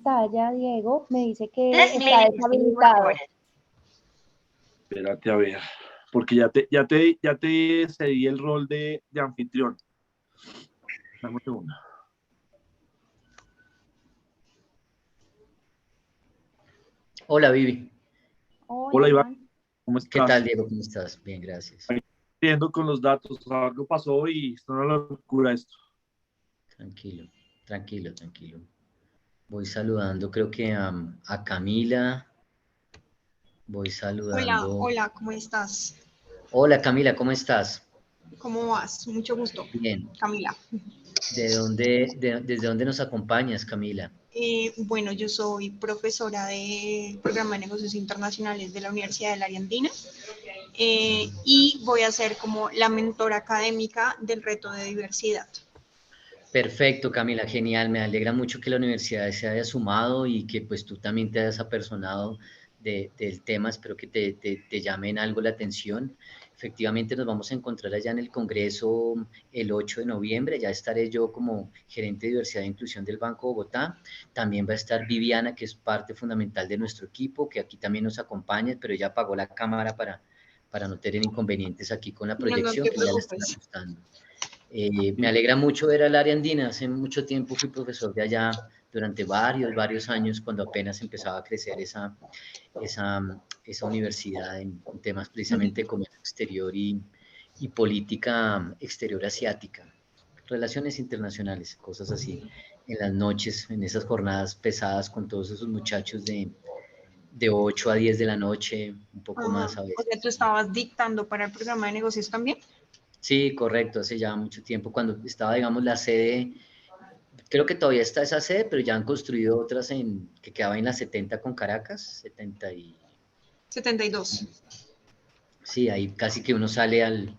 pantalla, Diego, me dice que está deshabilitado. Espérate a ver, porque ya te cedí el rol de anfitrión. Dame un segundo. Hola, Vivi. Hola, Iván, ¿cómo ¿Qué tal, estás? Diego? ¿Cómo estás? Bien, gracias. Viendo con los datos, algo pasó y es una locura esto. Tranquilo, tranquilo, tranquilo. Voy saludando, creo que a Camila. Voy Hola, saludando. hola, ¿cómo estás? Hola, Camila, ¿cómo estás? ¿Cómo vas? Mucho gusto, Bien. Camila. ¿Desde dónde nos acompañas, Camila? Bueno, yo soy profesora del programa de negocios internacionales de la Universidad de la Ariandina y voy a ser como la mentora académica del reto de diversidad. Perfecto, Camila, genial. Me alegra mucho que la universidad se haya sumado y que pues tú también te hayas apersonado del tema. Espero que te llamen algo la atención. Efectivamente, nos vamos a encontrar allá en el Congreso el 8 de noviembre. Ya estaré yo como gerente de diversidad e inclusión del Banco Bogotá. También va a estar Viviana, que es parte fundamental de nuestro equipo, que aquí también nos acompaña, pero ella apagó la cámara para no tener inconvenientes aquí con la No, no proyección, te que ya la están preocupes. ajustando. Me alegra mucho ver al área andina. Hace mucho tiempo fui profesor de allá durante varios años, cuando apenas empezaba a crecer esa universidad en temas precisamente de comercio exterior y política exterior asiática, relaciones internacionales, cosas así, en las noches, en esas jornadas pesadas con todos esos muchachos de 8 a 10 de la noche, un poco más a O veces. sea, ¿tú estabas dictando para el programa de negocios también? Sí, correcto, hace ya mucho tiempo, cuando estaba, digamos, la sede. Creo que todavía está esa sede, pero ya han construido otras que quedaba en la 70 con Caracas, 70 y... 72, Sí, ahí casi que uno sale a la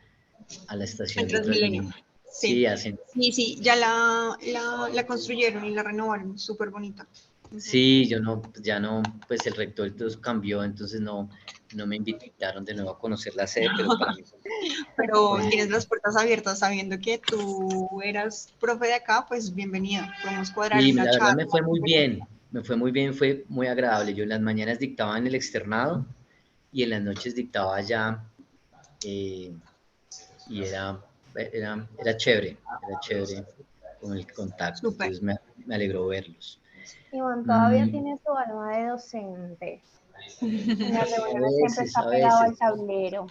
en estación de Transmilenio. Transmilenio. Sí, Sí, hacen... sí, ya la construyeron y la renovaron, súper bonita. Sí, yo no, ya no, pues el rector entonces cambió, entonces no me invitaron de nuevo a conocer la sede, pero para mí Pero fue tienes las puertas abiertas sabiendo que tú eras profe de acá, pues bienvenida. Podemos cuadrar Sí, una la verdad charla. me fue muy bien, fue muy agradable. Yo en las mañanas dictaba en el externado y en las noches dictaba allá eh, y era chévere con el contacto, Súper. entonces me alegró verlos. Iván todavía Mm, tiene su alma de docente. En las a reuniones siempre está pegado al tablero.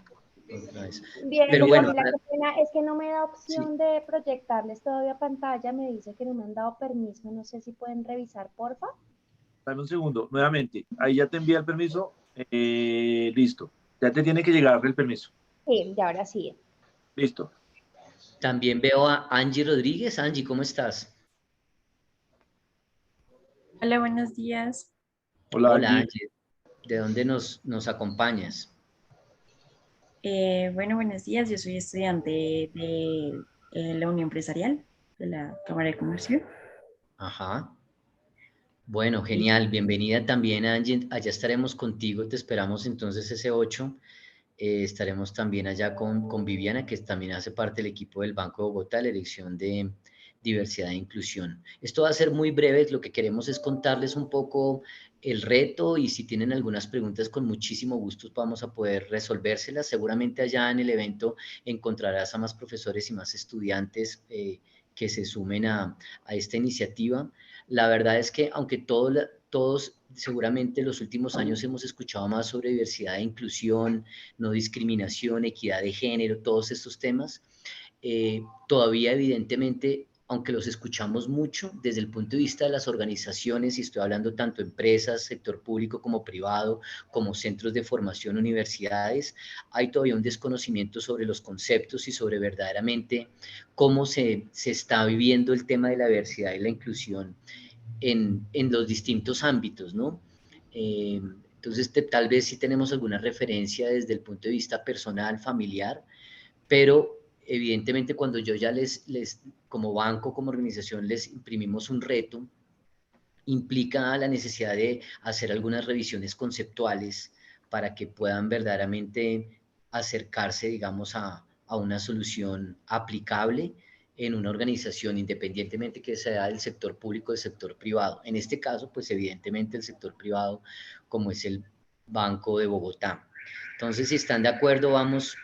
otra vez. Pero Diego, bueno, Camila, qué pena, es que no me da opción sí, de proyectarles todavía pantalla, me dice que no me han dado permiso, no sé si pueden revisar, porfa. Dame un segundo, nuevamente. Ahí ya te envía el permiso. Listo. Ya te tiene que llegar el permiso. Sí, ya ahora sí. Listo. también veo a Angie Rodríguez. Angie, ¿cómo estás? Hola, buenos días. Hola, Hola, Angie. Angie. ¿De dónde nos acompañas? Bueno, buenos días. Yo soy estudiante de la Unión Empresarial de la Cámara de Comercio. Ajá. Bueno, Y genial. Bienvenida también, Angie. Allá estaremos contigo. Te esperamos entonces ese 8. Estaremos también allá con Viviana, que también hace parte del equipo del Banco de Bogotá, la Dirección de Diversidad e Inclusión. Esto va a ser muy breve, lo que queremos es contarles un poco el reto y si tienen algunas preguntas, con muchísimo gusto vamos a poder resolvérselas. Seguramente allá en el evento encontrarás a más profesores y más estudiantes que se sumen a esta iniciativa. La verdad es que aunque todos seguramente en los últimos años hemos escuchado más sobre diversidad e inclusión, no discriminación, equidad de género, todos estos temas, todavía evidentemente, aunque los escuchamos mucho desde el punto de vista de las organizaciones, y estoy hablando tanto empresas, sector público como privado, como centros de formación, universidades, hay todavía un desconocimiento sobre los conceptos y sobre verdaderamente cómo se está viviendo el tema de la diversidad y la inclusión en los distintos ámbitos, ¿no? Entonces, tal vez sí tenemos alguna referencia desde el punto de vista personal, familiar, pero evidentemente cuando yo ya como banco, como organización, les imprimimos un reto, implica la necesidad de hacer algunas revisiones conceptuales para que puedan verdaderamente acercarse, digamos, a una solución aplicable en una organización, independientemente que sea del sector público o del sector privado. En este caso, pues evidentemente el sector privado, como es el Banco de Bogotá. Entonces, si están de acuerdo, vamos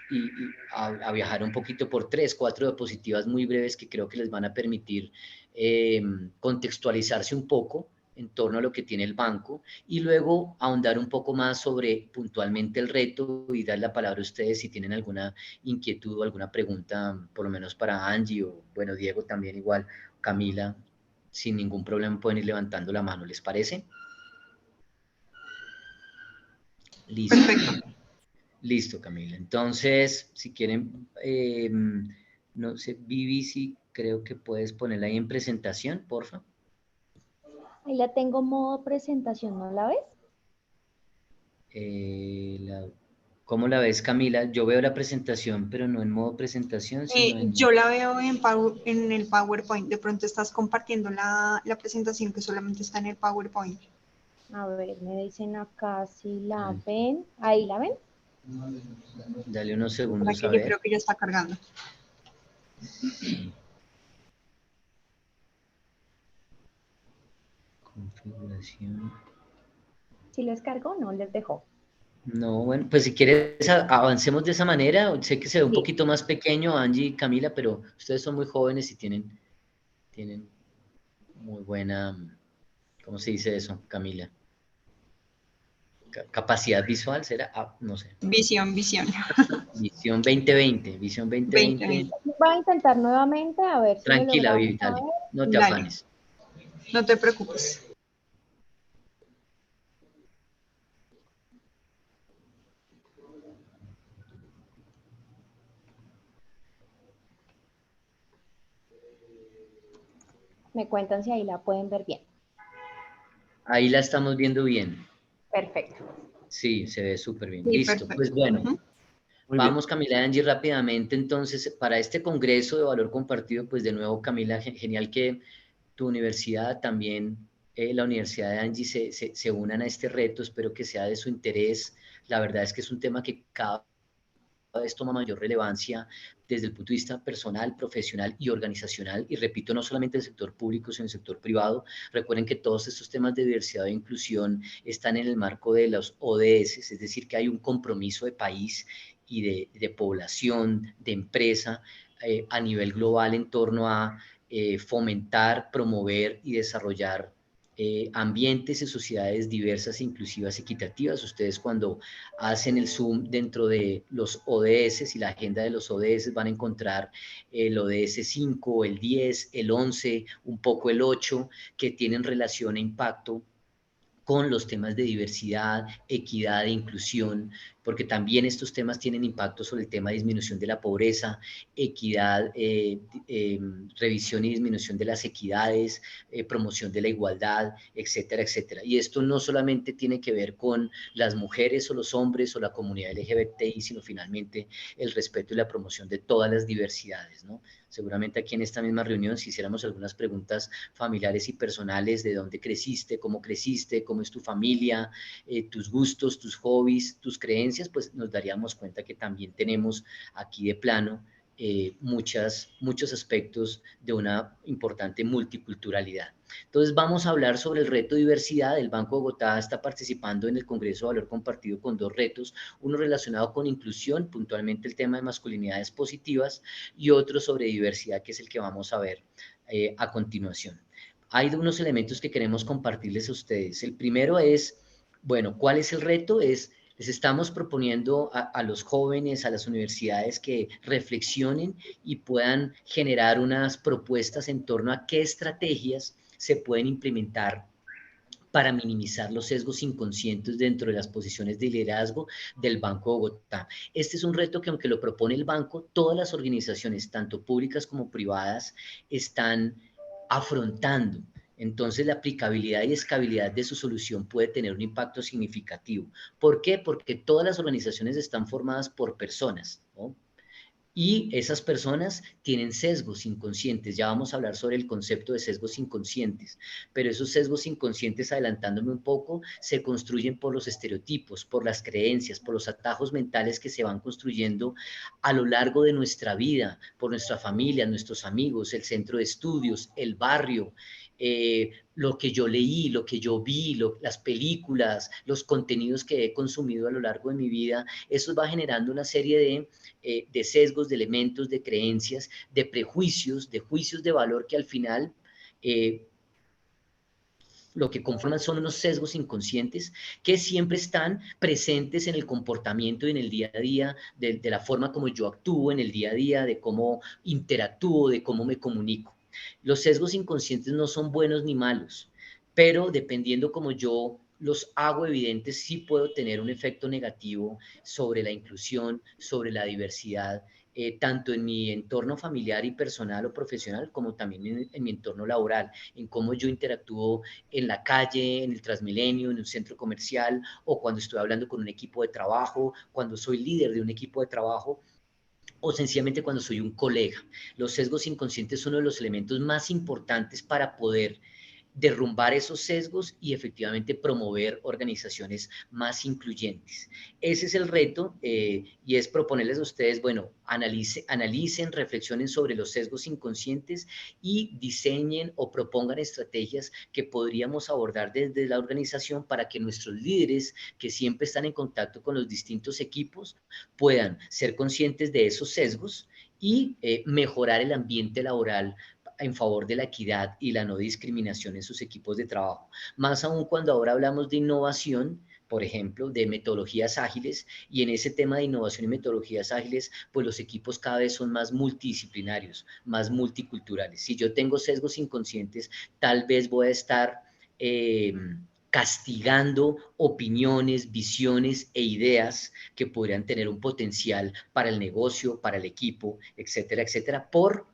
a viajar un poquito por 3, 4 diapositivas muy breves que creo que les van a permitir contextualizarse un poco en torno a lo que tiene el banco y luego ahondar un poco más sobre puntualmente el reto y dar la palabra a ustedes si tienen alguna inquietud o alguna pregunta, por lo menos para Angie o, bueno, Diego también igual, Camila, sin ningún problema pueden ir levantando la mano, ¿les parece? Listo. Perfecto. Listo, Camila. Entonces, si quieren, no sé, Vivi, si creo que puedes ponerla ahí en presentación, porfa. Ahí la tengo modo presentación, ¿no la ves? ¿Cómo la ves, Camila? Yo veo la presentación, pero no en modo presentación, sino en... Yo la veo en el PowerPoint. De pronto estás compartiendo la presentación que solamente está en el PowerPoint. A ver, me dicen acá si la ven. ¿Ahí la ven? Dale unos Para segundos que a yo ver. creo que ya está cargando. Configuración. Si les cargo, no les dejo. No, bueno, pues si quieres avancemos de esa manera. Sé que se ve un Sí. poquito más pequeño, Angie y Camila, pero ustedes son muy jóvenes y tienen muy buena, ¿cómo se dice eso, Camila? Capacidad visual, ¿será? Ah, no sé. Visión. Visión 2020, visión 2020. 20. Voy a intentar nuevamente a ver si lo Tranquila, logramos. Vivi, dale. No te Dale. afanes. No te preocupes. Me cuentan si ahí la pueden ver bien. Ahí la estamos viendo bien. Perfecto. Sí, se ve súper bien. Sí, Listo, perfecto. pues bueno. Muy Vamos, bien. Camila y Angie, rápidamente. Entonces, para este Congreso de Valor Compartido, pues de nuevo, Camila, genial que tu universidad, también la Universidad de Angie se unan a este reto. Espero que sea de su interés. La verdad es que es un tema que cada vez toma mayor relevancia desde el punto de vista personal, profesional y organizacional. Y repito, no solamente en el sector público, sino en el sector privado. Recuerden que todos estos temas de diversidad e inclusión están en el marco de los ODS, es decir, que hay un compromiso de país y de población, de empresa, a nivel global en torno a fomentar, promover y desarrollar ambientes y sociedades diversas, inclusivas, equitativas. Ustedes cuando hacen el zoom dentro de los ODS y la agenda de los ODS van a encontrar el ODS 5, el 10, el 11, un poco el 8, que tienen relación e impacto con los temas de diversidad, equidad e inclusión, porque también estos temas tienen impacto sobre el tema de disminución de la pobreza, equidad, revisión y disminución de las equidades, promoción de la igualdad, etcétera, etcétera. Y esto no solamente tiene que ver con las mujeres o los hombres o la comunidad LGBTI, sino finalmente el respeto y la promoción de todas las diversidades, ¿no? Seguramente aquí en esta misma reunión, si hiciéramos algunas preguntas familiares y personales, de dónde creciste, cómo es tu familia, tus gustos, tus hobbies, tus creencias, pues nos daríamos cuenta que también tenemos aquí de plano muchos aspectos de una importante multiculturalidad. Entonces vamos a hablar sobre el reto diversidad. El Banco de Bogotá está participando en el Congreso de Valor Compartido con 2 retos, uno relacionado con inclusión, puntualmente el tema de masculinidades positivas, y otro sobre diversidad, que es el que vamos a ver a continuación. Hay unos elementos que queremos compartirles a ustedes. El primero es, bueno, ¿cuál es el reto? Les estamos proponiendo a los jóvenes, a las universidades, que reflexionen y puedan generar unas propuestas en torno a qué estrategias se pueden implementar para minimizar los sesgos inconscientes dentro de las posiciones de liderazgo del Banco de Bogotá. Este es un reto que, aunque lo propone el banco, todas las organizaciones, tanto públicas como privadas, están afrontando. Entonces, la aplicabilidad y escalabilidad de su solución puede tener un impacto significativo. ¿Por qué? Porque todas las organizaciones están formadas por personas, ¿no? Y esas personas tienen sesgos inconscientes. Ya vamos a hablar sobre el concepto de sesgos inconscientes, pero esos sesgos inconscientes, adelantándome un poco, se construyen por los estereotipos, por las creencias, por los atajos mentales que se van construyendo a lo largo de nuestra vida, por nuestra familia, nuestros amigos, el centro de estudios, el barrio, lo que yo leí, lo que yo vi, las películas, los contenidos que he consumido a lo largo de mi vida. Eso va generando una serie de sesgos, de elementos, de creencias, de prejuicios, de juicios de valor que al final lo que conforman son unos sesgos inconscientes que siempre están presentes en el comportamiento y en el día a día, de la forma como yo actúo en el día a día, de cómo interactúo, de cómo me comunico. Los sesgos inconscientes no son buenos ni malos, pero dependiendo como yo los hago evidentes, sí puedo tener un efecto negativo sobre la inclusión, sobre la diversidad, tanto en mi entorno familiar y personal o profesional, como también en mi entorno laboral, en cómo yo interactúo en la calle, en el Transmilenio, en un centro comercial, o cuando estoy hablando con un equipo de trabajo, cuando soy líder de un equipo de trabajo, o sencillamente cuando soy un colega. Los sesgos inconscientes son uno de los elementos más importantes para poder derrumbar esos sesgos y efectivamente promover organizaciones más incluyentes. Ese es el reto y es proponerles a ustedes, bueno, analicen, reflexionen sobre los sesgos inconscientes y diseñen o propongan estrategias que podríamos abordar desde la organización para que nuestros líderes, que siempre están en contacto con los distintos equipos, puedan ser conscientes de esos sesgos y mejorar el ambiente laboral en favor de la equidad y la no discriminación en sus equipos de trabajo. Más aún cuando ahora hablamos de innovación, por ejemplo, de metodologías ágiles, y en ese tema de innovación y metodologías ágiles, pues los equipos cada vez son más multidisciplinarios, más multiculturales. Si yo tengo sesgos inconscientes, tal vez voy a estar castigando opiniones, visiones e ideas que podrían tener un potencial para el negocio, para el equipo, etcétera, etcétera, por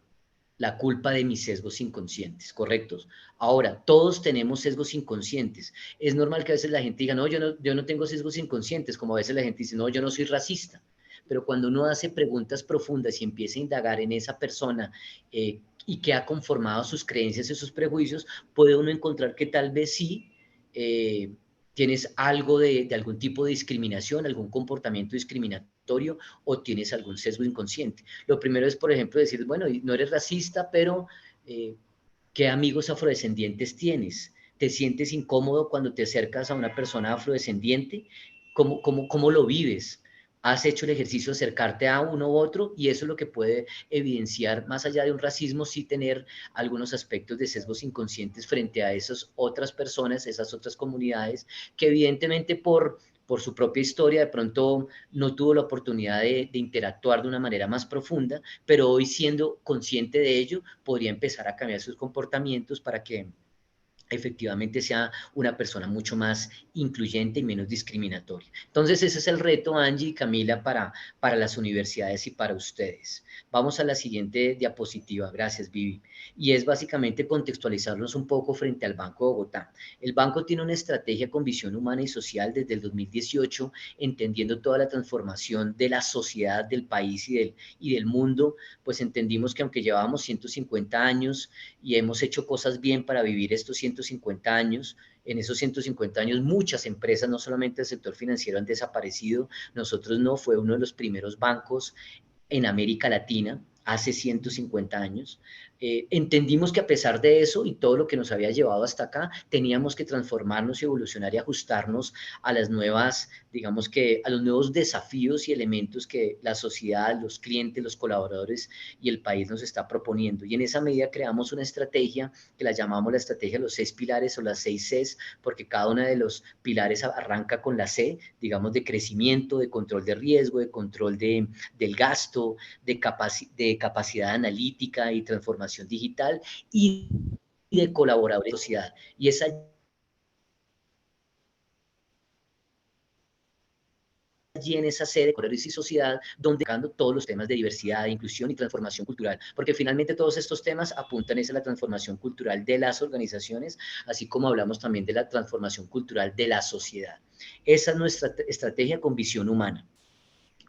la culpa de mis sesgos inconscientes, ¿correctos? Ahora, todos tenemos sesgos inconscientes. Es normal que a veces la gente diga, no, yo no tengo sesgos inconscientes, como a veces la gente dice, no, yo no soy racista. Pero cuando uno hace preguntas profundas y empieza a indagar en esa persona y que ha conformado sus creencias y sus prejuicios, puede uno encontrar que tal vez sí tienes algo de algún tipo de discriminación, algún comportamiento discriminatorio o tienes algún sesgo inconsciente. Lo primero es, por ejemplo, decir, bueno, no eres racista, pero ¿qué amigos afrodescendientes tienes? ¿Te sientes incómodo cuando te acercas a una persona afrodescendiente? ¿Cómo lo vives? ¿Has hecho el ejercicio de acercarte a uno u otro? Y eso es lo que puede evidenciar, más allá de un racismo, sí tener algunos aspectos de sesgos inconscientes frente a esas otras personas, esas otras comunidades, que evidentemente por su propia historia, de pronto no tuvo la oportunidad de interactuar de una manera más profunda, pero hoy siendo consciente de ello, podría empezar a cambiar sus comportamientos para que efectivamente sea una persona mucho más incluyente y menos discriminatoria. Entonces ese es el reto, Angie y Camila, para las universidades y para ustedes. Vamos a la siguiente diapositiva, gracias Vivi, y es básicamente contextualizarnos un poco frente al Banco de Bogotá. El banco tiene una estrategia con visión humana y social desde el 2018, entendiendo toda la transformación de la sociedad, del país y del mundo, pues entendimos que aunque llevábamos 150 años y hemos hecho cosas bien para vivir estos 150 años. En esos 150 años muchas empresas, no solamente el sector financiero, han desaparecido. Nosotros no, fue uno de los primeros bancos en América Latina hace 150 años. Entendimos que a pesar de eso y todo lo que nos había llevado hasta acá, teníamos que transformarnos y evolucionar y ajustarnos a las nuevas, digamos que a los nuevos desafíos y elementos que la sociedad, los clientes, los colaboradores y el país nos está proponiendo. Y en esa medida creamos una estrategia que la llamamos la estrategia de los 6 pilares o las 6 Cs, porque cada uno de los pilares arranca con la C, digamos, de crecimiento, de control de riesgo, de control del gasto, de capacidad analítica y transformación digital y de colaboradores de sociedad. Y esa allí en esa sede de Colores y Sociedad, donde tocando todos los temas de diversidad, inclusión y transformación cultural, porque finalmente todos estos temas apuntan a la transformación cultural de las organizaciones, así como hablamos también de la transformación cultural de la sociedad. Esa es nuestra estrategia con visión humana.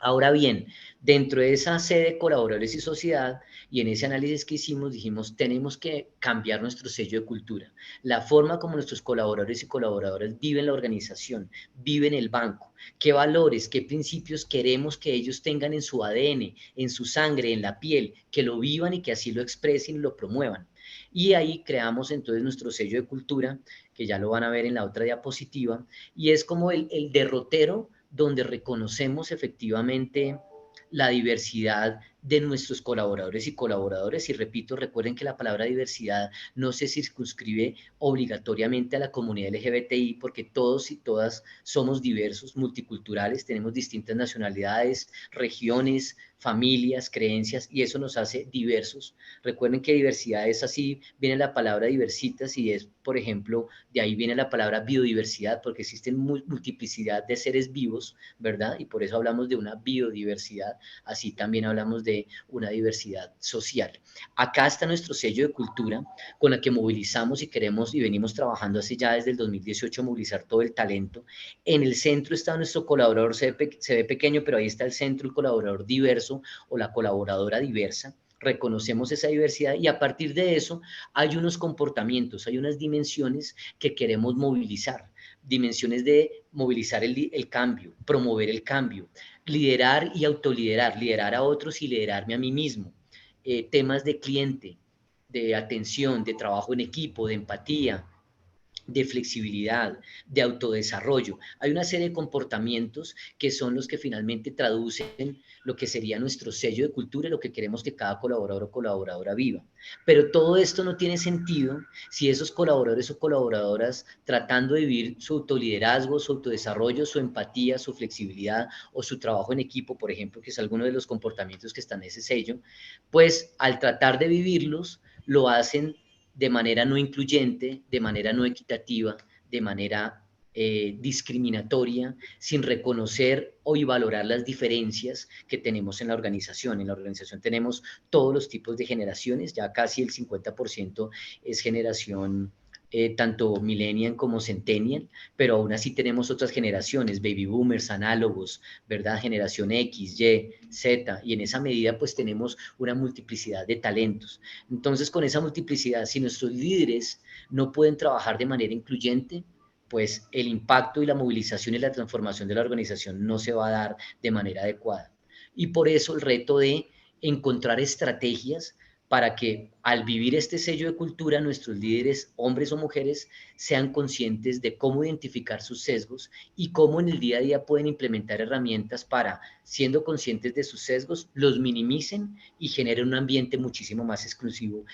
Ahora bien, dentro de esa sede de colaboradores y sociedad y en ese análisis que hicimos, dijimos, tenemos que cambiar nuestro sello de cultura, la forma como nuestros colaboradores y colaboradoras viven la organización, viven el banco, qué valores, qué principios queremos que ellos tengan en su ADN, en su sangre, en la piel, que lo vivan y que así lo expresen y lo promuevan. Y ahí creamos entonces nuestro sello de cultura, que ya lo van a ver en la otra diapositiva, y es como el derrotero donde reconocemos efectivamente la diversidad de nuestros colaboradores y colaboradoras. Y repito, recuerden que la palabra diversidad no se circunscribe obligatoriamente a la comunidad LGBTI, porque todos y todas somos diversos, multiculturales, tenemos distintas nacionalidades, regiones, familias, creencias, y eso nos hace diversos. Recuerden que diversidad es así, viene la palabra diversitas y es, por ejemplo, de ahí viene la palabra biodiversidad, porque existen multiplicidad de seres vivos, ¿verdad? Y por eso hablamos de una biodiversidad, así también hablamos de una diversidad social. Acá está nuestro sello de cultura con la que movilizamos y queremos y venimos trabajando así ya desde el 2018, movilizar todo el talento. En el centro está nuestro colaborador, se ve pequeño, pero ahí está el centro, el colaborador diverso o la colaboradora diversa. Reconocemos esa diversidad y a partir de eso hay unos comportamientos, hay unas dimensiones que queremos movilizar, dimensiones de movilizar el cambio, promover el cambio, liderar y autoliderar, liderar a otros y liderarme a mí mismo, temas de cliente, de atención, de trabajo en equipo, de empatía, de flexibilidad, de autodesarrollo. Hay una serie de comportamientos que son los que finalmente traducen lo que sería nuestro sello de cultura y lo que queremos que cada colaborador o colaboradora viva. Pero todo esto no tiene sentido si esos colaboradores o colaboradoras, tratando de vivir su autoliderazgo, su autodesarrollo, su empatía, su flexibilidad o su trabajo en equipo, por ejemplo, que es alguno de los comportamientos que están en ese sello, pues al tratar de vivirlos, lo hacen de manera no incluyente, de manera no equitativa, de manera discriminatoria, sin reconocer y valorar las diferencias que tenemos en la organización. En la organización tenemos todos los tipos de generaciones, ya casi el 50% es generación tanto millennial como centennial, pero aún así tenemos otras generaciones, baby boomers, análogos, ¿verdad? Generación X, Y, Z, y en esa medida pues tenemos una multiplicidad de talentos. Entonces, con esa multiplicidad, si nuestros líderes no pueden trabajar de manera incluyente, pues el impacto y la movilización y la transformación de la organización no se va a dar de manera adecuada. Y por eso el reto de encontrar estrategias para que al vivir este sello de cultura, nuestros líderes, hombres o mujeres, sean conscientes de cómo identificar sus sesgos y cómo en el día a día pueden implementar herramientas para, siendo conscientes de sus sesgos, los minimicen y generen un ambiente muchísimo más inclusivo,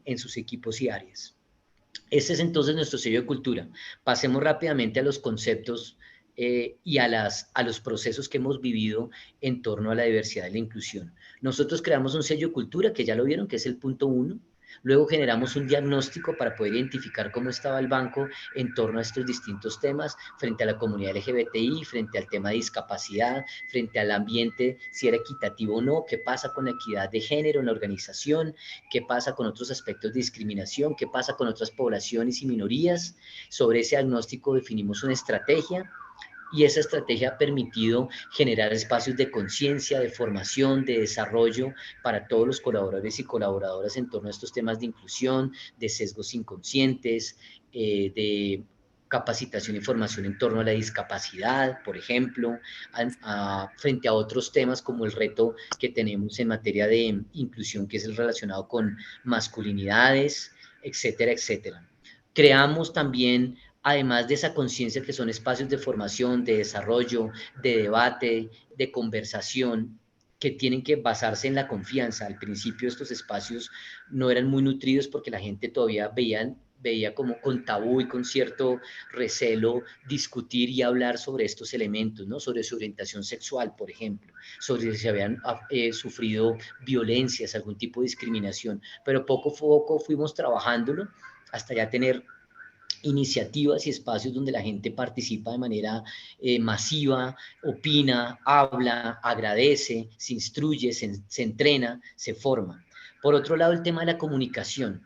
en sus equipos y áreas. Este es entonces nuestro sello de cultura. Pasemos rápidamente a los conceptos y a los procesos que hemos vivido en torno a la diversidad y la inclusión. Nosotros creamos un sello de cultura, que ya lo vieron, que es el punto 1. Luego generamos un diagnóstico para poder identificar cómo estaba el banco en torno a estos distintos temas, frente a la comunidad LGBTI, frente al tema de discapacidad, frente al ambiente, si era equitativo o no, qué pasa con la equidad de género en la organización, qué pasa con otros aspectos de discriminación, qué pasa con otras poblaciones y minorías. Sobre ese diagnóstico definimos una estrategia, y esa estrategia ha permitido generar espacios de conciencia, de formación, de desarrollo para todos los colaboradores y colaboradoras en torno a estos temas de inclusión, de sesgos inconscientes, de capacitación y formación en torno a la discapacidad, por ejemplo, frente a otros temas como el reto que tenemos en materia de inclusión, que es el relacionado con masculinidades, etcétera, etcétera. Creamos también, además de esa conciencia, que son espacios de formación, de desarrollo, de debate, de conversación, que tienen que basarse en la confianza. Al principio estos espacios no eran muy nutridos porque la gente todavía veía como con tabú y con cierto recelo discutir y hablar sobre estos elementos, ¿no? Sobre su orientación sexual, por ejemplo, sobre si habían sufrido violencias, algún tipo de discriminación, pero poco a poco fuimos trabajándolo hasta ya tener iniciativas y espacios donde la gente participa de manera masiva, opina, habla, agradece, se instruye, se entrena, se forma. Por otro lado, el tema de la comunicación.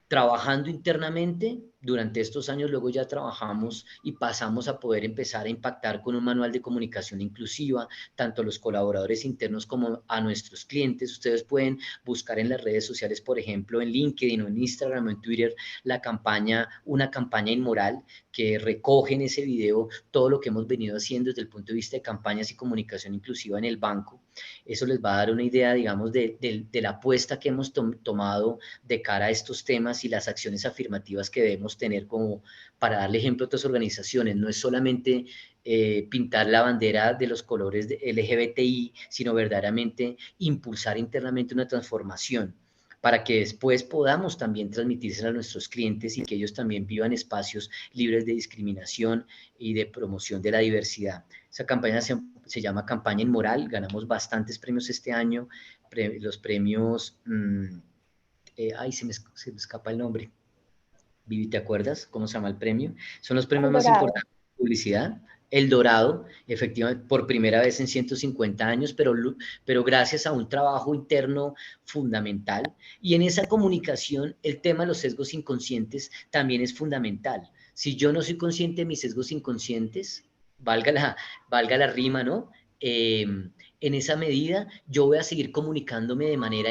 Trabajando internamente, durante estos años luego ya trabajamos y pasamos a poder empezar a impactar con un manual de comunicación inclusiva, tanto a los colaboradores internos como a nuestros clientes. Ustedes pueden buscar en las redes sociales, por ejemplo, en LinkedIn o en Instagram o en Twitter, una campaña inmoral que recoge en ese video todo lo que hemos venido haciendo desde el punto de vista de campañas y comunicación inclusiva en el banco. Eso les va a dar una idea, digamos, de la apuesta que hemos tomado de cara a estos temas y las acciones afirmativas que debemos tener como para darle ejemplo a otras organizaciones. No es solamente pintar la bandera de los colores de LGBTI, sino verdaderamente impulsar internamente una transformación para que después podamos también transmitírsela a nuestros clientes y que ellos también vivan espacios libres de discriminación y de promoción de la diversidad. Esa campaña se llama Campaña Inmoral, ganamos bastantes premios este año, los premios, se me escapa el nombre. Vivi, ¿te acuerdas cómo se llama el premio? Son los premios más importantes de publicidad. El Dorado, efectivamente, por primera vez en 150 años, pero gracias a un trabajo interno fundamental. Y en esa comunicación, el tema de los sesgos inconscientes también es fundamental. Si yo no soy consciente de mis sesgos inconscientes, valga la rima, ¿no? En esa medida, yo voy a seguir comunicándome de manera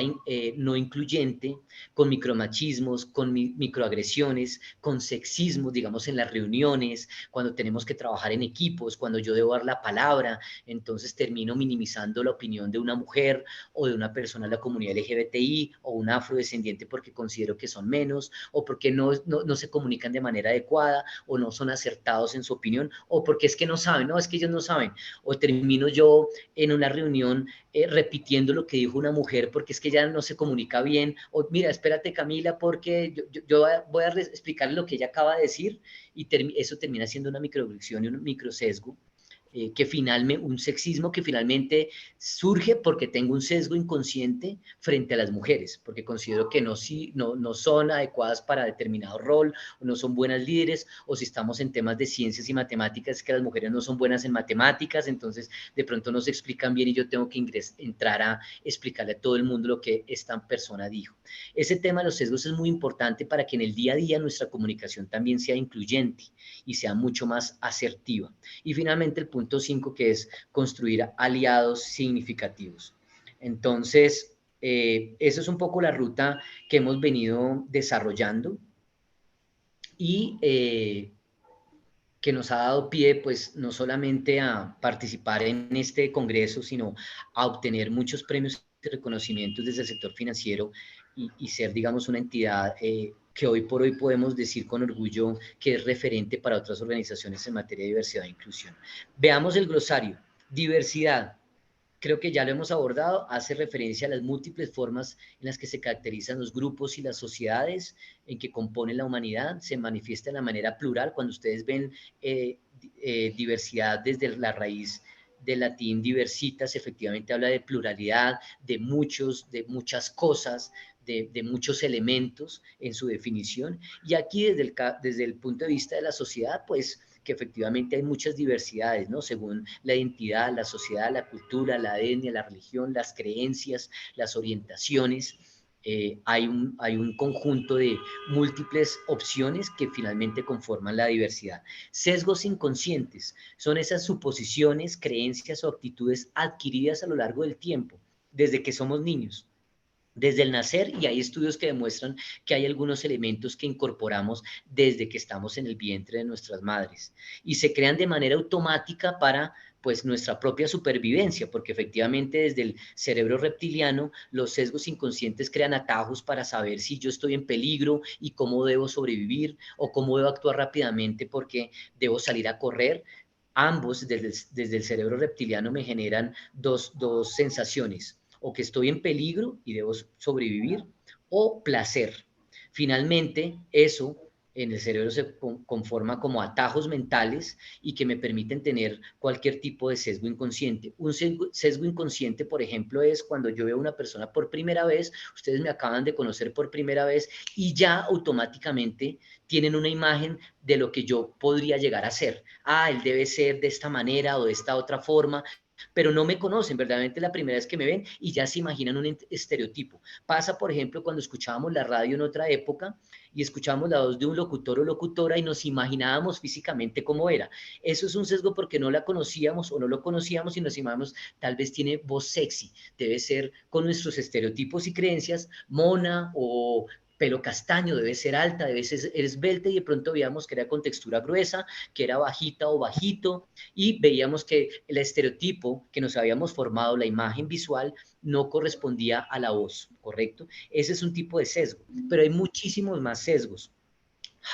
no incluyente, con micromachismos, con microagresiones, con sexismo, digamos, en las reuniones, cuando tenemos que trabajar en equipos, cuando yo debo dar la palabra, entonces termino minimizando la opinión de una mujer o de una persona de la comunidad LGBTI o un afrodescendiente porque considero que son menos o porque no se comunican de manera adecuada o no son acertados en su opinión o porque es que no saben, no, es que ellos no saben, o termino yo en una reunión repitiendo lo que dijo una mujer porque es que ella no se comunica bien, o mira, espérate Camila, porque yo voy a explicarle lo que ella acaba de decir, y eso termina siendo una microagresiones y un microsesgo, un sexismo que finalmente surge porque tengo un sesgo inconsciente frente a las mujeres, porque considero que no son adecuadas para determinado rol, o no son buenas líderes, o si estamos en temas de ciencias y matemáticas, es que las mujeres no son buenas en matemáticas, entonces de pronto no se explican bien y yo tengo que entrar a explicarle a todo el mundo lo que esta persona dijo. Ese tema de los sesgos es muy importante para que en el día a día nuestra comunicación también sea incluyente y sea mucho más asertiva. Y finalmente el punto 5, que es construir aliados significativos. Entonces, eso es un poco la ruta que hemos venido desarrollando y que nos ha dado pie, pues, no solamente a participar en este congreso, sino a obtener muchos premios y reconocimientos desde el sector financiero y ser, digamos, una entidad que hoy por hoy podemos decir con orgullo que es referente para otras organizaciones en materia de diversidad e inclusión. Veamos el glosario. Diversidad. Creo que ya lo hemos abordado, hace referencia a las múltiples formas en las que se caracterizan los grupos y las sociedades en que componen la humanidad, se manifiesta de la manera plural. Cuando ustedes ven diversidad desde la raíz del latín diversitas, efectivamente habla de pluralidad, de muchas cosas, de muchos elementos en su definición. Y aquí desde el punto de vista de la sociedad, pues que efectivamente hay muchas diversidades, ¿no? Según la identidad, la sociedad, la cultura, la etnia, la religión, las creencias, las orientaciones. Hay un conjunto de múltiples opciones que finalmente conforman la diversidad. Sesgos inconscientes son esas suposiciones, creencias o actitudes adquiridas a lo largo del tiempo, desde que somos niños, desde el nacer, y hay estudios que demuestran que hay algunos elementos que incorporamos desde que estamos en el vientre de nuestras madres y se crean de manera automática para pues nuestra propia supervivencia, porque efectivamente desde el cerebro reptiliano los sesgos inconscientes crean atajos para saber si yo estoy en peligro y cómo debo sobrevivir o cómo debo actuar rápidamente porque debo salir a correr. Ambos desde el cerebro reptiliano me generan dos sensaciones, o que estoy en peligro y debo sobrevivir, o placer. Finalmente, eso en el cerebro se conforma como atajos mentales y que me permiten tener cualquier tipo de sesgo inconsciente. Un sesgo inconsciente, por ejemplo, es cuando yo veo a una persona por primera vez, ustedes me acaban de conocer por primera vez y ya automáticamente tienen una imagen de lo que yo podría llegar a ser. Él debe ser de esta manera o de esta otra forma. pero no me conocen, verdaderamente la primera vez que me ven y ya se imaginan un estereotipo. Pasa, por ejemplo, cuando escuchábamos la radio en otra época y escuchábamos la voz de un locutor o locutora y nos imaginábamos físicamente cómo era. Eso es un sesgo porque no la conocíamos o no lo conocíamos y nos imaginamos, tal vez tiene voz sexy, debe ser con nuestros estereotipos y creencias, mona o pelo castaño, debe ser alta, debe ser esbelta, y de pronto veíamos que era con textura gruesa, que era bajita o bajito, y veíamos que el estereotipo que nos habíamos formado, la imagen visual, no correspondía a la voz, ¿correcto? Ese es un tipo de sesgo, pero hay muchísimos más sesgos.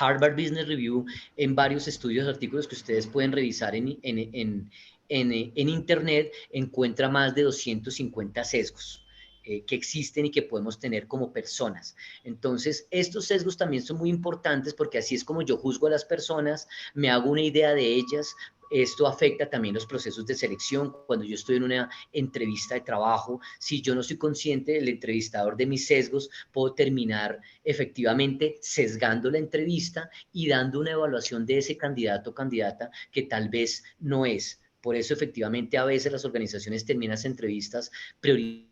Harvard Business Review, en varios estudios, artículos que ustedes pueden revisar en Internet, encuentra más de 250 sesgos que existen y que podemos tener como personas. Entonces, estos sesgos también son muy importantes porque así es como yo juzgo a las personas, me hago una idea de ellas. Esto afecta también los procesos de selección. Cuando yo estoy en una entrevista de trabajo, si yo no soy consciente del entrevistador de mis sesgos, puedo terminar efectivamente sesgando la entrevista y dando una evaluación de ese candidato o candidata que tal vez no es. Por eso, efectivamente, a veces las organizaciones terminan las entrevistas priorizando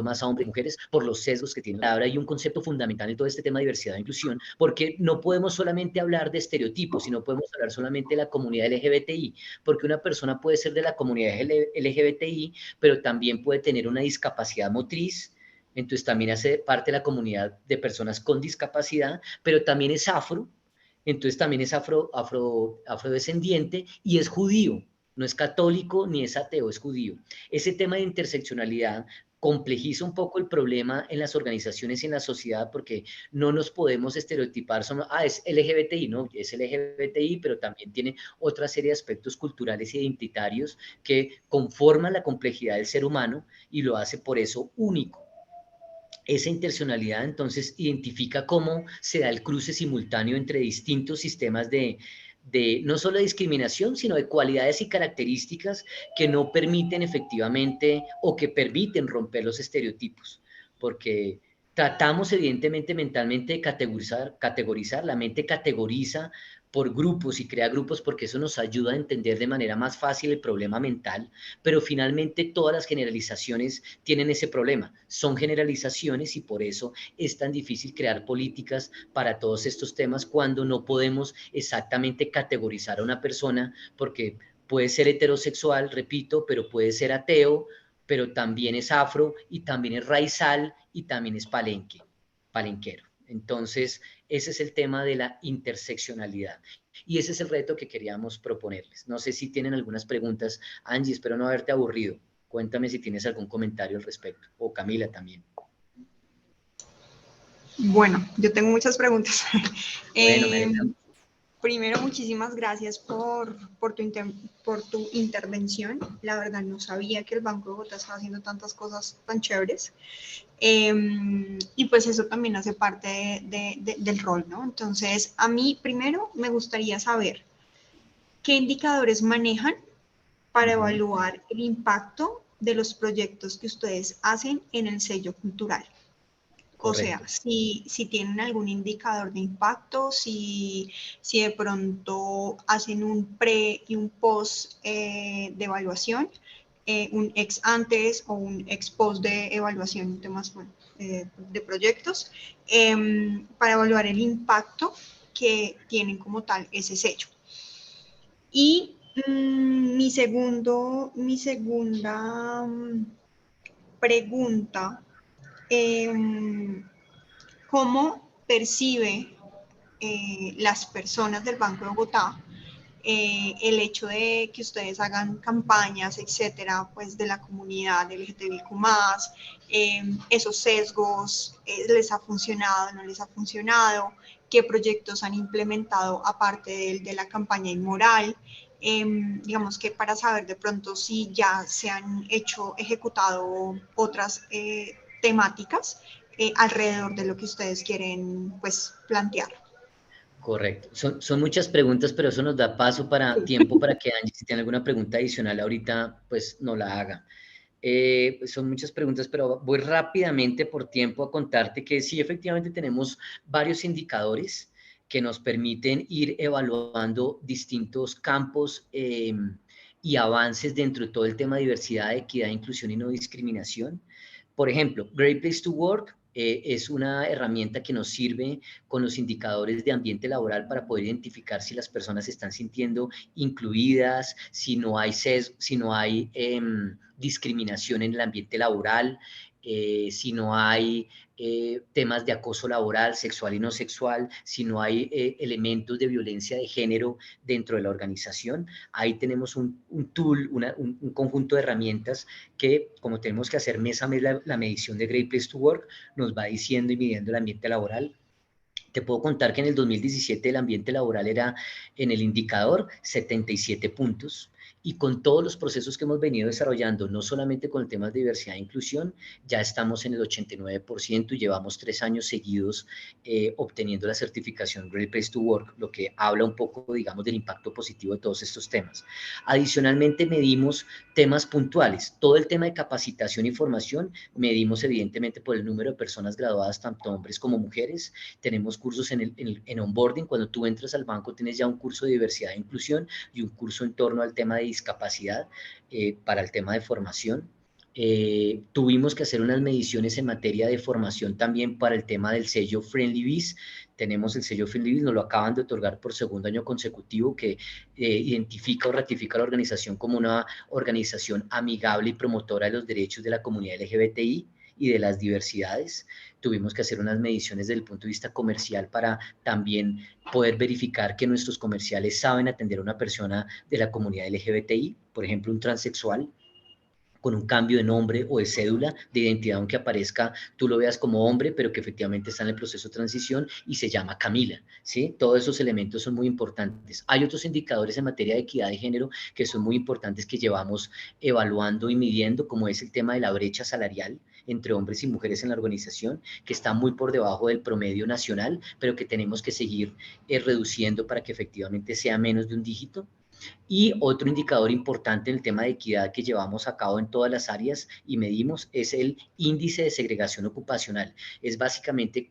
más a hombres y mujeres por los sesgos que tienen. Ahora hay un concepto fundamental en todo este tema de diversidad e inclusión, porque no podemos solamente hablar de estereotipos, sino podemos hablar solamente de la comunidad LGBTI, porque una persona puede ser de la comunidad LGBTI, pero también puede tener una discapacidad motriz, entonces también hace parte de la comunidad de personas con discapacidad, pero también es afro, entonces también es afrodescendiente y es judío. No es católico ni es ateo, es judío. Ese tema de interseccionalidad complejiza un poco el problema en las organizaciones y en la sociedad porque no nos podemos estereotipar, es LGBTI, no, es LGBTI, pero también tiene otra serie de aspectos culturales e identitarios que conforman la complejidad del ser humano y lo hace por eso único. Esa interseccionalidad entonces identifica cómo se da el cruce simultáneo entre distintos sistemas de no solo de discriminación, sino de cualidades y características que no permiten efectivamente o que permiten romper los estereotipos, porque tratamos evidentemente mentalmente de categorizar, la mente categoriza por grupos y crea grupos porque eso nos ayuda a entender de manera más fácil el problema mental, pero finalmente todas las generalizaciones tienen ese problema, son generalizaciones y por eso es tan difícil crear políticas para todos estos temas cuando no podemos exactamente categorizar a una persona porque puede ser heterosexual, repito, pero puede ser ateo, pero también es afro y también es raizal y también es palenquero. Entonces, ese es el tema de la interseccionalidad. Y ese es el reto que queríamos proponerles. No sé si tienen algunas preguntas. Angie, espero no haberte aburrido. Cuéntame si tienes algún comentario al respecto. O Camila también. Bueno, yo tengo muchas preguntas. Bueno, Primero, muchísimas gracias por tu intervención. La verdad, no sabía que el Banco de Bogotá estaba haciendo tantas cosas tan chéveres. Y pues eso también hace parte del rol, ¿no? Entonces, a mí primero me gustaría saber qué indicadores manejan para evaluar el impacto de los proyectos que ustedes hacen en el sello cultural. Correcto. O sea, si tienen algún indicador de impacto, si de pronto hacen un pre y un post de evaluación, un ex antes o un ex post de evaluación en temas de proyectos, para evaluar el impacto que tienen como tal ese sello. Y mi segunda pregunta, ¿cómo percibe las personas del Banco de Bogotá el hecho de que ustedes hagan campañas, etcétera, pues de la comunidad LGTBIQ+, esos sesgos, les ha funcionado, no les ha funcionado, qué proyectos han implementado aparte de la campaña inmoral, digamos que para saber de pronto si ya se han ejecutado otras temáticas alrededor de lo que ustedes quieren pues plantear. Correcto. Son muchas preguntas, pero eso nos da tiempo para que Angie, si tiene alguna pregunta adicional ahorita, pues no la haga. Son muchas preguntas, pero voy rápidamente por tiempo a contarte que sí, efectivamente tenemos varios indicadores que nos permiten ir evaluando distintos campos y avances dentro de todo el tema de diversidad, equidad, inclusión y no discriminación. Por ejemplo, Great Place to Work es una herramienta que nos sirve con los indicadores de ambiente laboral para poder identificar si las personas se están sintiendo incluidas, si no hay discriminación en el ambiente laboral, si no hay temas de acoso laboral, sexual y no sexual, si no hay elementos de violencia de género dentro de la organización. Ahí tenemos un tool, un conjunto de herramientas que, como tenemos que hacer mes a mes la medición de Great Place to Work, nos va diciendo y midiendo el ambiente laboral. Te puedo contar que en el 2017 el ambiente laboral era en el indicador 77 puntos, y con todos los procesos que hemos venido desarrollando, no solamente con el tema de diversidad e inclusión, ya estamos en el 89% y llevamos 3 años seguidos obteniendo la certificación Great Place to Work, lo que habla un poco, digamos, del impacto positivo de todos estos temas. Adicionalmente, medimos temas puntuales. Todo el tema de capacitación y formación, medimos evidentemente por el número de personas graduadas, tanto hombres como mujeres. Tenemos cursos en onboarding. Cuando tú entras al banco, tienes ya un curso de diversidad e inclusión y un curso en torno al tema de discapacidad para el tema de formación. Tuvimos que hacer unas mediciones en materia de formación también para el tema del sello Friendly Biz. Tenemos el sello Friendly Biz, nos lo acaban de otorgar por 2º año consecutivo, que identifica o ratifica a la organización como una organización amigable y promotora de los derechos de la comunidad LGBTI y de las diversidades. Tuvimos que hacer unas mediciones desde el punto de vista comercial para también poder verificar que nuestros comerciales saben atender a una persona de la comunidad LGBTI, por ejemplo, un transexual con un cambio de nombre o de cédula de identidad, aunque aparezca, tú lo veas como hombre, pero que efectivamente está en el proceso de transición y se llama Camila, ¿sí? Todos esos elementos son muy importantes. Hay otros indicadores en materia de equidad de género que son muy importantes, que llevamos evaluando y midiendo, como es el tema de la brecha salarial entre hombres y mujeres en la organización, que está muy por debajo del promedio nacional, pero que tenemos que seguir reduciendo para que efectivamente sea menos de un dígito. Y otro indicador importante en el tema de equidad que llevamos a cabo en todas las áreas y medimos es el índice de segregación ocupacional. Es básicamente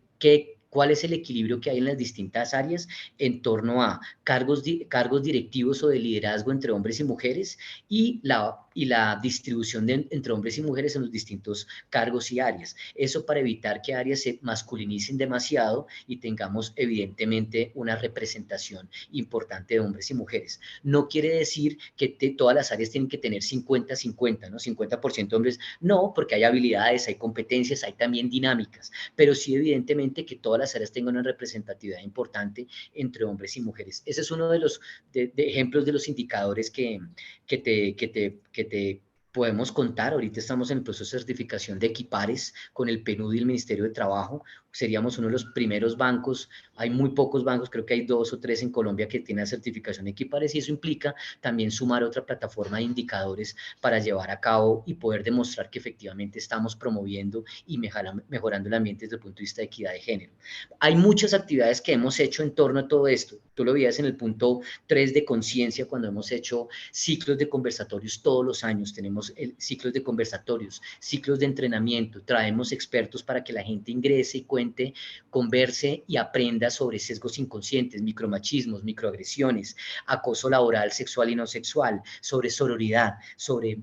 cuál es el equilibrio que hay en las distintas áreas en torno a cargos directivos o de liderazgo entre hombres y mujeres y la distribución entre hombres y mujeres en los distintos cargos y áreas. Eso para evitar que áreas se masculinicen demasiado y tengamos evidentemente una representación importante de hombres y mujeres. No quiere decir que todas las áreas tienen que tener 50-50, ¿no? 50% hombres, no, porque hay habilidades, hay competencias, hay también dinámicas, pero sí evidentemente que todas las áreas tengan una representatividad importante entre hombres y mujeres. Ese es uno de los ejemplos de los indicadores que te podemos contar. Ahorita estamos en el proceso de certificación de Equipares con el PNUD y el Ministerio de Trabajo. Seríamos uno de los primeros bancos. Hay muy pocos bancos, creo que hay 2 o 3 en Colombia que tienen la certificación de Equipares, y eso implica también sumar otra plataforma de indicadores para llevar a cabo y poder demostrar que efectivamente estamos promoviendo y mejorando el ambiente desde el punto de vista de equidad de género. Hay muchas actividades que hemos hecho en torno a todo esto. Tú lo veías en el punto 3 de conciencia, cuando hemos hecho ciclos de conversatorios todos los años. Tenemos ciclos de conversatorios, ciclos de entrenamiento, traemos expertos para que la gente ingrese y cuente, converse y aprenda sobre sesgos inconscientes, micromachismos, microagresiones, acoso laboral, sexual y no sexual, sobre sororidad, sobre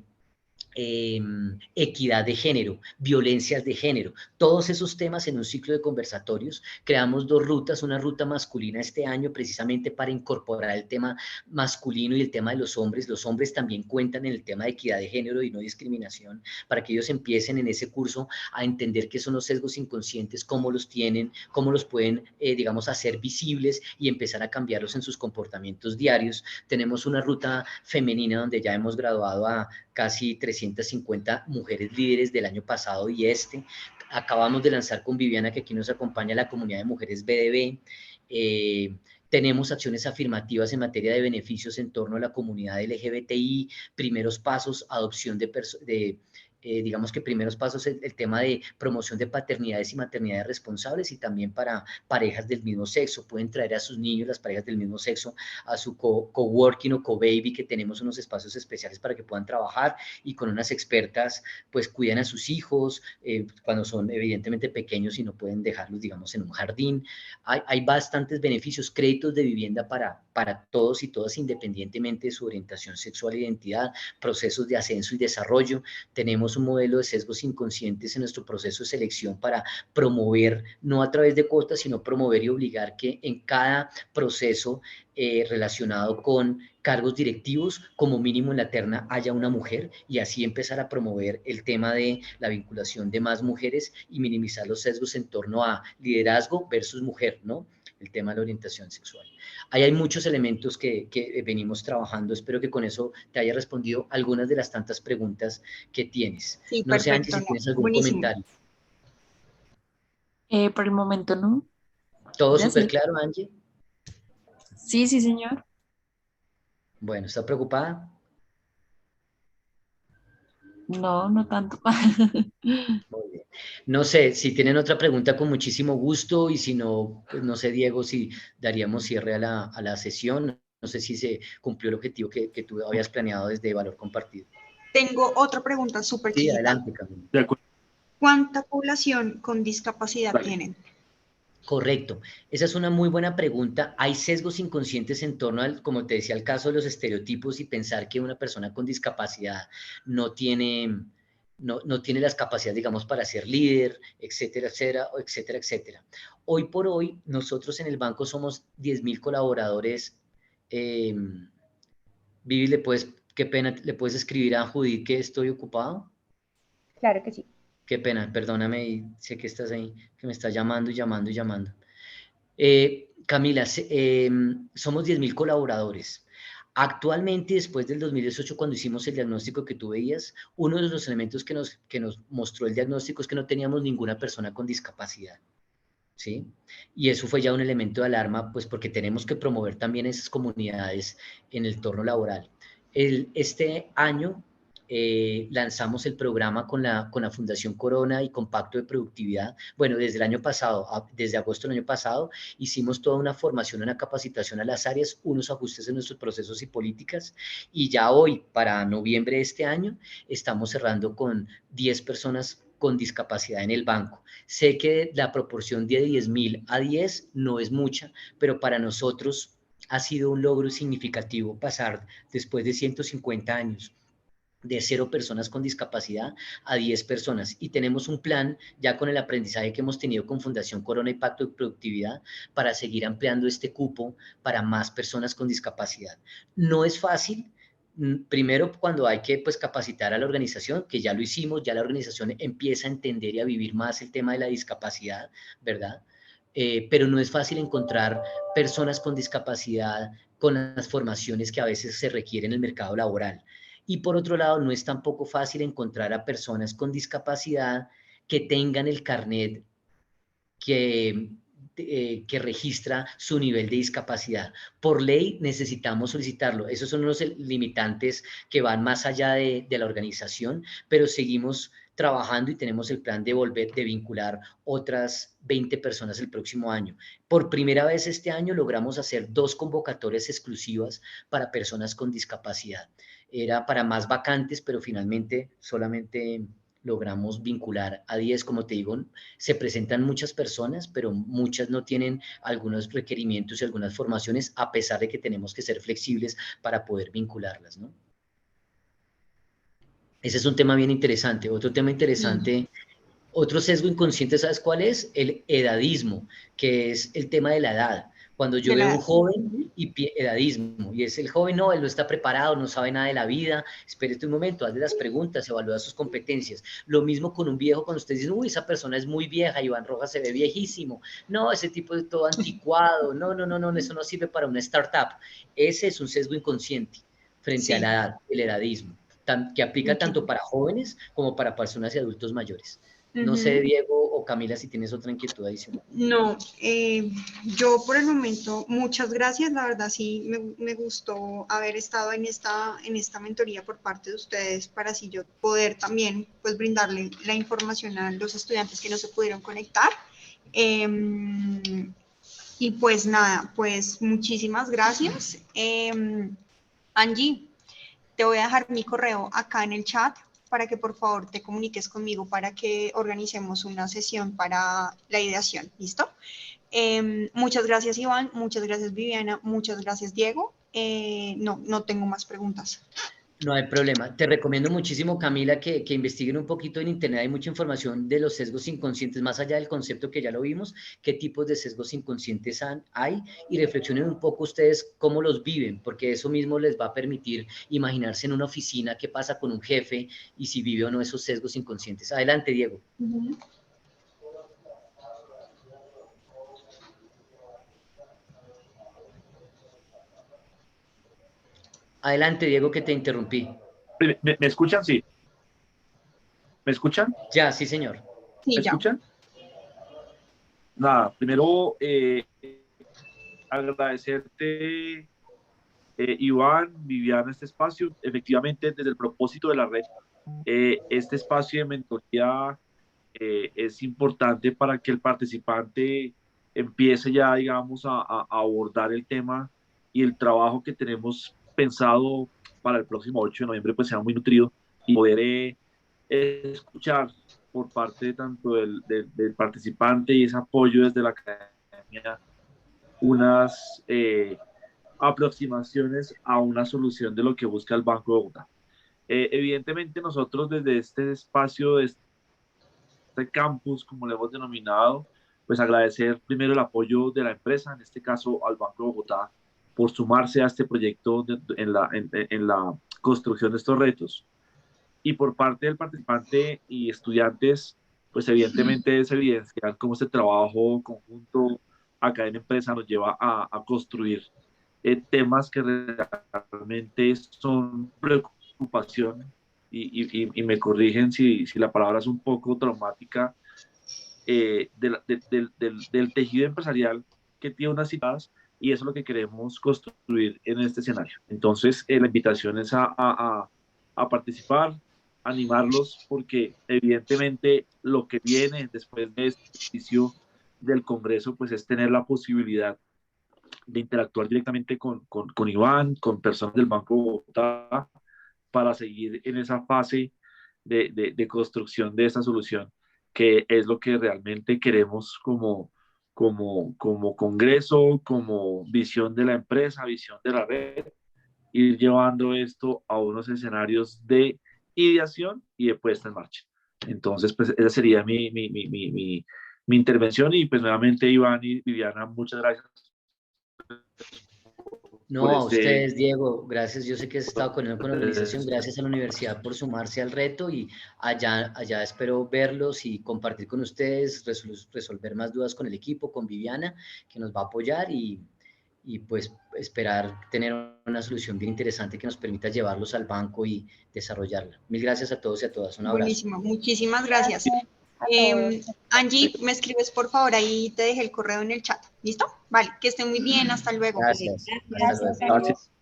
equidad de género, violencias de género, todos esos temas en un ciclo de conversatorios. Creamos 2 rutas, una ruta masculina este año precisamente para incorporar el tema masculino y el tema de los hombres. Los hombres también cuentan en el tema de equidad de género y no discriminación, para que ellos empiecen en ese curso a entender qué son los sesgos inconscientes, cómo los tienen, cómo los pueden, digamos, hacer visibles y empezar a cambiarlos en sus comportamientos diarios. Tenemos una ruta femenina donde ya hemos graduado a casi 350 mujeres líderes del año pasado y acabamos de lanzar con Viviana, que aquí nos acompaña, la comunidad de mujeres BDB. Tenemos acciones afirmativas en materia de beneficios en torno a la comunidad LGBTI, primeros pasos, adopción de digamos que primeros pasos el tema de promoción de paternidades y maternidades responsables, y también para parejas del mismo sexo. Pueden traer a sus niños, las parejas del mismo sexo, a su coworking o co-baby, que tenemos unos espacios especiales para que puedan trabajar, y con unas expertas pues cuidan a sus hijos cuando son evidentemente pequeños y no pueden dejarlos, digamos, en un jardín. Hay bastantes beneficios, créditos de vivienda para todos y todas, independientemente de su orientación sexual e identidad, procesos de ascenso y desarrollo. Tenemos un modelo de sesgos inconscientes en nuestro proceso de selección para promover, no a través de cuotas, sino promover y obligar que en cada proceso relacionado con cargos directivos, como mínimo en la terna haya una mujer, y así empezar a promover el tema de la vinculación de más mujeres y minimizar los sesgos en torno a liderazgo versus mujer, ¿no? El tema de la orientación sexual. Ahí hay muchos elementos que venimos trabajando. Espero que con eso te haya respondido algunas de las tantas preguntas que tienes. Sí, No sé, Angie, perfecto, si no, tienes algún buenísimo. comentario. Por el momento no. ¿Todo súper Gracias. claro, Angie? Sí, sí, señor. Bueno, ¿está preocupada? No, no tanto. Muy bien. No sé, si tienen otra pregunta, con muchísimo gusto, y si no, pues no sé, Diego, si daríamos cierre a la sesión. No sé si se cumplió el objetivo que tú habías planeado desde Valor Compartido. Tengo otra pregunta súper Sí, chiquita. adelante, Camilo. De acuerdo. ¿Cuánta población con discapacidad Vale. tienen? Correcto. Esa es una muy buena pregunta. Hay sesgos inconscientes en torno al, como te decía, al caso de los estereotipos, y pensar que una persona con discapacidad no tiene las capacidades, digamos, para ser líder, etcétera, etcétera, etcétera, etcétera. Hoy por hoy, nosotros en el banco somos 10.000 colaboradores. Vivi, qué pena, ¿le puedes escribir a Judith que estoy ocupado? Claro que sí. Qué pena, perdóname, y sé que estás ahí, que me está llamando y llamando y llamando. Camila, somos 10.000 colaboradores. Actualmente, después del 2018, cuando hicimos el diagnóstico que tú veías, uno de los elementos que nos mostró el diagnóstico es que no teníamos ninguna persona con discapacidad, ¿sí? Y eso fue ya un elemento de alarma, pues porque tenemos que promover también esas comunidades en el entorno laboral. Este año lanzamos el programa con la Fundación Corona y con Pacto de Productividad. Bueno, desde el año pasado, desde agosto del año pasado, hicimos toda una formación, una capacitación a las áreas, unos ajustes en nuestros procesos y políticas, y ya hoy, para noviembre de este año, estamos cerrando con 10 personas con discapacidad en el banco. Sé que la proporción de 10.000 a 10 no es mucha, pero para nosotros ha sido un logro significativo pasar, después de 150 años, de 0 personas con discapacidad a 10 personas. Y tenemos un plan, ya con el aprendizaje que hemos tenido con Fundación Corona y Pacto de Productividad, para seguir ampliando este cupo para más personas con discapacidad. No es fácil. Primero, cuando hay que pues capacitar a la organización, que ya lo hicimos, ya la organización empieza a entender y a vivir más el tema de la discapacidad, ¿verdad? Pero no es fácil encontrar personas con discapacidad con las formaciones que a veces se requieren en el mercado laboral. Y por otro lado, no es tampoco fácil encontrar a personas con discapacidad que tengan el carnet que registra su nivel de discapacidad. Por ley necesitamos solicitarlo. Esos son los limitantes que van más allá de la organización, pero seguimos trabajando y tenemos el plan de vincular otras 20 personas el próximo año. Por primera vez este año logramos hacer 2 convocatorias exclusivas para personas con discapacidad. Era para más vacantes, pero finalmente solamente logramos vincular a 10, como te digo, se presentan muchas personas, pero muchas no tienen algunos requerimientos y algunas formaciones, a pesar de que tenemos que ser flexibles para poder vincularlas, ¿no? Ese es un tema bien interesante. Otro tema interesante, otro sesgo inconsciente, ¿sabes cuál es? El edadismo, que es el tema de la edad. Cuando yo veo un joven y edadismo, y es el joven, no, él no está preparado, no sabe nada de la vida, espérate un momento, hazle las preguntas, evalúa sus competencias. Lo mismo con un viejo, cuando ustedes dicen, uy, esa persona es muy vieja, Iván Rojas se ve viejísimo, no, ese tipo es todo anticuado, no, eso no sirve para una startup. Ese es un sesgo inconsciente frente a la edad, el edadismo, que aplica tanto para jóvenes como para personas y adultos mayores. No sé, Diego o Camila, si tienes otra inquietud adicional. No, yo por el momento, muchas gracias. La verdad sí me gustó haber estado en esta mentoría por parte de ustedes para así yo poder también pues brindarle la información a los estudiantes que no se pudieron conectar. Y pues nada, pues muchísimas gracias. Angie, te voy a dejar mi correo acá en el chat para que por favor te comuniques conmigo para que organicemos una sesión para la ideación, ¿listo? Muchas gracias, Iván, muchas gracias, Viviana, muchas gracias, Diego. No tengo más preguntas. No hay problema. Te recomiendo muchísimo, Camila, que investiguen un poquito en internet. Hay mucha información de los sesgos inconscientes, más allá del concepto que ya lo vimos, qué tipos de sesgos inconscientes hay, y reflexionen un poco ustedes cómo los viven, porque eso mismo les va a permitir imaginarse en una oficina qué pasa con un jefe y si vive o no esos sesgos inconscientes. Adelante, Diego. Adelante, Diego, que te interrumpí. ¿Me escuchan? Sí. ¿Me escuchan? Ya, sí, señor. Sí, ¿Me escuchan? Nada, primero agradecerte, Iván, Viviana, este espacio. Efectivamente, desde el propósito de la red, este espacio de mentoría es importante para que el participante empiece ya, digamos, a abordar el tema, y el trabajo que tenemos pensado para el próximo 8 de noviembre pues sea muy nutrido, y poder escuchar por parte tanto del participante y ese apoyo desde la academia unas aproximaciones a una solución de lo que busca el Banco de Bogotá. Evidentemente nosotros desde este espacio, de este campus, como lo hemos denominado, pues agradecer primero el apoyo de la empresa, en este caso al Banco de Bogotá, por sumarse a este proyecto en la construcción de estos retos. Y por parte del participante y estudiantes, pues evidentemente es evidenciar cómo este trabajo conjunto academia-empresa nos lleva a construir temas que realmente son preocupación, y me corrigen si la palabra es un poco traumática, del tejido empresarial que tiene unas citadas, y eso es lo que queremos construir en este escenario. Entonces, la invitación es a participar, animarlos, porque evidentemente lo que viene después de este ejercicio del Congreso, pues es tener la posibilidad de interactuar directamente con Iván, con personas del Banco de Bogotá, para seguir en esa fase de construcción de esa solución, que es lo que realmente queremos como Congreso, como visión de la empresa, visión de la red, ir llevando esto a unos escenarios de ideación y de puesta en marcha. Entonces, pues esa sería mi intervención, y pues nuevamente, Iván y Viviana, muchas gracias. No, a ustedes, Diego, gracias. Yo sé que has estado con la organización, gracias a la universidad por sumarse al reto, y allá espero verlos y compartir con ustedes, resolver más dudas con el equipo, con Viviana, que nos va a apoyar, y pues esperar tener una solución bien interesante que nos permita llevarlos al banco y desarrollarla. Mil gracias a todos y a todas. Un abrazo. Buenísimo, muchísimas gracias. Angie, me escribes por favor, ahí te dejé el correo en el chat. ¿Listo? Vale, que estén muy bien, hasta luego. Gracias. Gracias. Hasta luego. Gracias.